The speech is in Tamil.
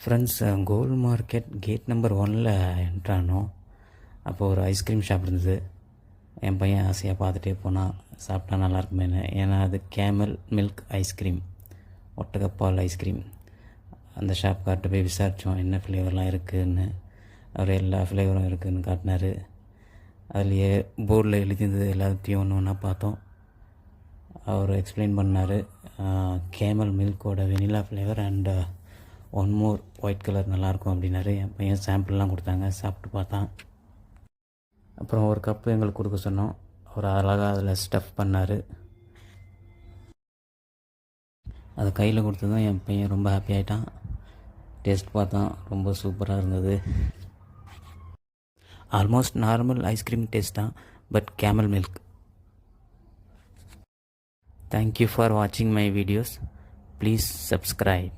ஃப்ரெண்ட்ஸ், கோல் மார்க்கெட் கேட் நம்பர் 1ல் என்ட்ரானோம். அப்போது ஒரு ஐஸ்கிரீம் ஷாப் இருந்தது. என் பையன் ஆசையாக பார்த்துட்டே போனான், சாப்பிட்டா நல்லாயிருக்குமேனு. ஏன்னா அது கேமல் மில்க் ஐஸ்கிரீம், ஒட்டகப்பால் ஐஸ்கிரீம். அந்த ஷாப்கார்ட்ட போய் விசாரித்தோம் என்ன ஃப்ளேவர்லாம் இருக்குதுன்னு. அவர் எல்லா ஃப்ளேவரும் இருக்குதுன்னு காட்டினார். அதுலேயே போர்டில் எழுதியிருந்தது எல்லாத்தையும் ஒன்று ஒன்றா பார்த்தோம். அவர் எக்ஸ்பிளைன் பண்ணார். கேமல் மில்கோட vanilla flavour and one more white colour நல்லாயிருக்கும் அப்படின்னாரு. என் பையன் சாம்பிள்லாம் கொடுத்தாங்க, சாப்பிட்டு பார்த்தான். அப்புறம் ஒரு கப்பு எங்களுக்கு கொடுக்க சொன்னோம். அவர் அழகாக அதில் ஸ்டஃப் பண்ணார். அதை கையில் கொடுத்ததும் என் பையன் ரொம்ப ஹாப்பி ஆகிட்டான். டேஸ்ட் பார்த்தான், ரொம்ப சூப்பராக இருந்தது. ஆல்மோஸ்ட் நார்மல் ஐஸ்கிரீம் டேஸ்ட் தான், but camel milk. Thank you for வாட்சிங் மை வீடியோஸ். Please subscribe.